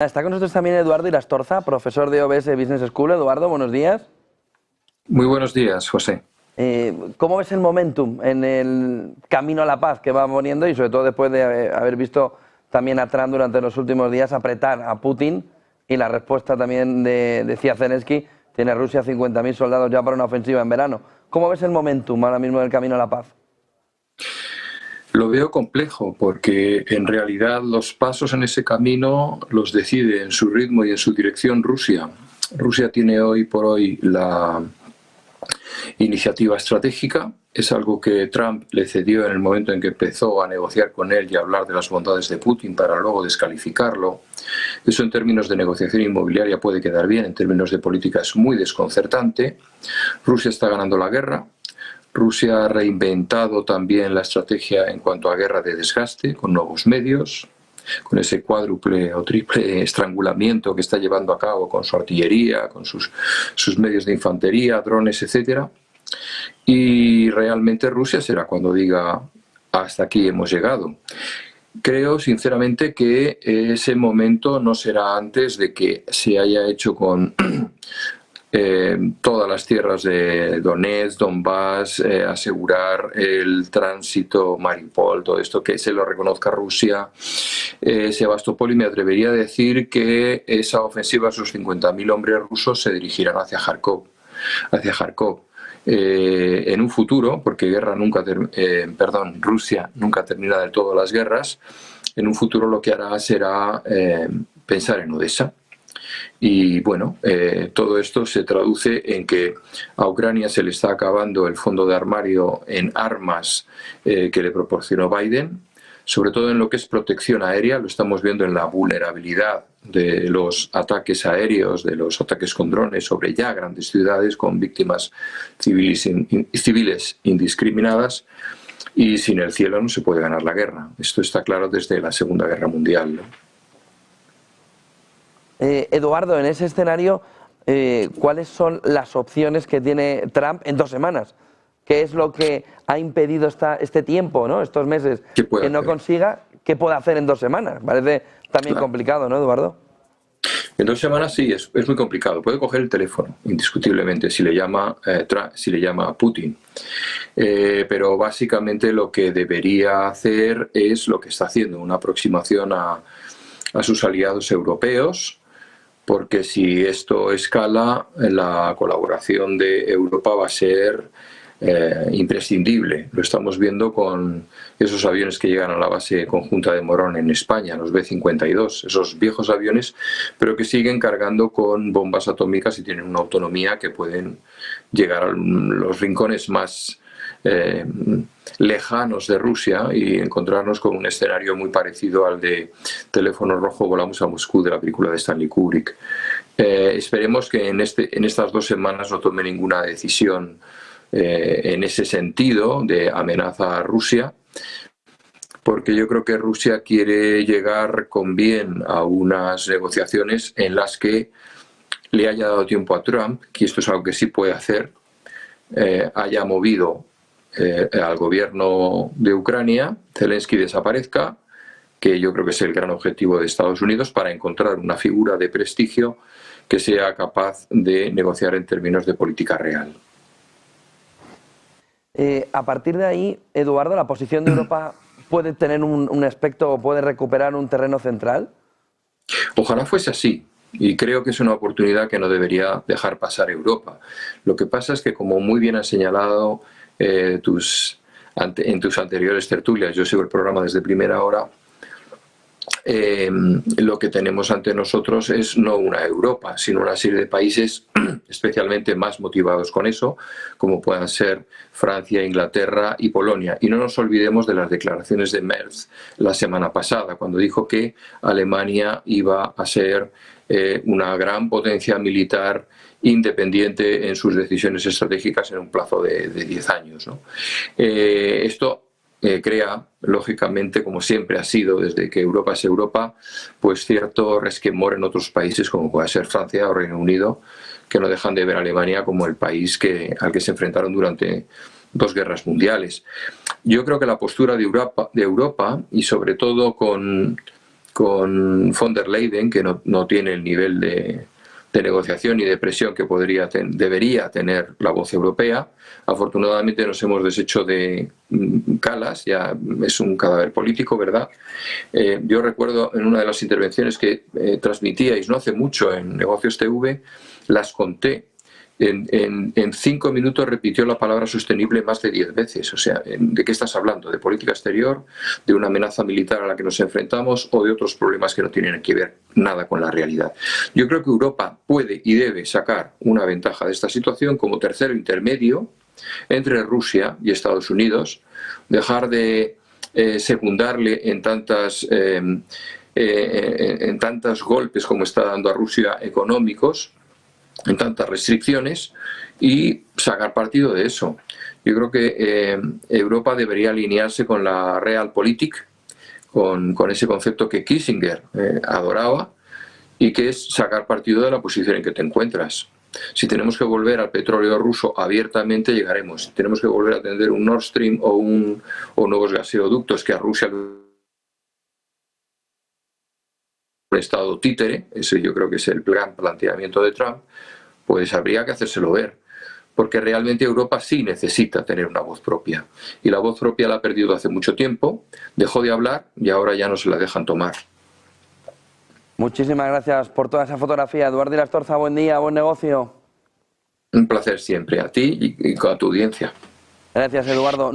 Está con nosotros también Eduardo Irastorza, profesor de OBS Business School. Eduardo, buenos días. Muy buenos días, José. ¿Cómo ves el momentum en el camino a la paz que va poniendo y sobre todo después de haber visto también a Trump durante los últimos días apretar a Putin y la respuesta también decía Zelensky, tiene Rusia 50.000 soldados ya para una ofensiva en verano? ¿Cómo ves el momentum ahora mismo del camino a la paz? Lo veo complejo porque en realidad los pasos en ese camino los decide en su ritmo y en su dirección Rusia. Rusia tiene hoy por hoy la iniciativa estratégica, es algo que Trump le cedió en el momento en que empezó a negociar con él y a hablar de las bondades de Putin para luego descalificarlo. Eso en términos de negociación inmobiliaria puede quedar bien, en términos de política es muy desconcertante. Rusia está ganando la guerra. Rusia ha reinventado también la estrategia en cuanto a guerra de desgaste, con nuevos medios, con ese cuádruple o triple estrangulamiento que está llevando a cabo con su artillería, con sus medios de infantería, drones, etc. Y realmente Rusia será cuando diga hasta aquí hemos llegado. Creo sinceramente que ese momento no será antes de que se haya hecho con todas las tierras de Donetsk, Donbass, asegurar el tránsito, Mariupol, todo esto, que se lo reconozca Rusia, Sebastopol, y me atrevería a decir que esa ofensiva, esos 50.000 hombres rusos se dirigirán hacia Kharkov. En un futuro, porque Rusia nunca termina del todo las guerras, en un futuro lo que hará será pensar en Odessa. Y bueno, todo esto se traduce en que a Ucrania se le está acabando el fondo de armario en armas que le proporcionó Biden, sobre todo en lo que es protección aérea. Lo estamos viendo en la vulnerabilidad de los ataques aéreos, de los ataques con drones sobre ya grandes ciudades con víctimas civiles indiscriminadas. Y sin el cielo no se puede ganar la guerra. Esto está claro desde la Segunda Guerra Mundial, ¿no? Eduardo, en ese escenario, ¿cuáles son las opciones que tiene Trump en 2 semanas? ¿Qué es lo que ha impedido este tiempo, ¿no? Estos meses, que no consiga? ¿Qué puede hacer en 2 semanas? Parece también complicado, ¿no, Eduardo? En 2 semanas sí, es muy complicado. Puede coger el teléfono, indiscutiblemente, si le llama a Putin. Pero básicamente lo que debería hacer es lo que está haciendo, una aproximación a sus aliados europeos, porque si esto escala, la colaboración de Europa va a ser imprescindible. Lo estamos viendo con esos aviones que llegan a la base conjunta de Morón en España, los B-52, esos viejos aviones, pero que siguen cargando con bombas atómicas y tienen una autonomía que pueden llegar a los rincones más lejanos de Rusia y encontrarnos con un escenario muy parecido al de Teléfono Rojo, Volamos a Moscú, de la película de Stanley Kubrick. Esperemos que en estas 2 semanas no tome ninguna decisión en ese sentido de amenaza a Rusia, porque yo creo que Rusia quiere llegar con bien a unas negociaciones en las que le haya dado tiempo a Trump, que esto es algo que sí puede hacer, haya movido al gobierno de Ucrania, Zelensky desaparezca, que yo creo que es el gran objetivo de Estados Unidos, para encontrar una figura de prestigio que sea capaz de negociar en términos de política real. A partir de ahí, Eduardo, ¿la posición de Europa puede tener un aspecto o puede recuperar un terreno central? Ojalá fuese así. Y creo que es una oportunidad que no debería dejar pasar Europa. Lo que pasa es que, como muy bien has señalado en tus anteriores tertulias, yo sigo el programa desde primera hora, lo que tenemos ante nosotros es no una Europa, sino una serie de países especialmente más motivados con eso, como puedan ser Francia, Inglaterra y Polonia. Y no nos olvidemos de las declaraciones de Merz la semana pasada, cuando dijo que Alemania iba a ser una gran potencia militar independiente en sus decisiones estratégicas en un plazo de 10 años, ¿no? Esto crea, lógicamente, como siempre ha sido desde que Europa es Europa, pues cierto resquemor en otros países, como puede ser Francia o Reino Unido, que no dejan de ver a Alemania como el país al que se enfrentaron durante 2 guerras mundiales. Yo creo que la postura de Europa y sobre todo con con von der Leyen, que no tiene el nivel de negociación y de presión que debería tener la voz europea. Afortunadamente nos hemos deshecho de Kallas, ya es un cadáver político, ¿verdad? Yo recuerdo en una de las intervenciones que transmitíais no hace mucho en Negocios TV, las conté. En 5 minutos repitió la palabra sostenible más de 10 veces. O sea, ¿de qué estás hablando? ¿De política exterior? ¿De una amenaza militar a la que nos enfrentamos? ¿O de otros problemas que no tienen que ver nada con la realidad? Yo creo que Europa puede y debe sacar una ventaja de esta situación como tercero intermedio entre Rusia y Estados Unidos, dejar de secundarle en tantos golpes como está dando a Rusia económicos, en tantas restricciones, y sacar partido de eso. Yo creo que Europa debería alinearse con la Realpolitik, con ese concepto que Kissinger adoraba, y que es sacar partido de la posición en que te encuentras. Si tenemos que volver al petróleo ruso abiertamente, llegaremos. Si tenemos que volver a atender un Nord Stream o nuevos gaseoductos que a Rusia un estado títere, ese yo creo que es el gran planteamiento de Trump, pues habría que hacérselo ver, porque realmente Europa sí necesita tener una voz propia, y la voz propia la ha perdido hace mucho tiempo, dejó de hablar y ahora ya no se la dejan tomar. Muchísimas gracias por toda esa fotografía. Eduardo Irastorza, buen día, buen negocio. Un placer siempre, a ti y a tu audiencia. Gracias, Eduardo.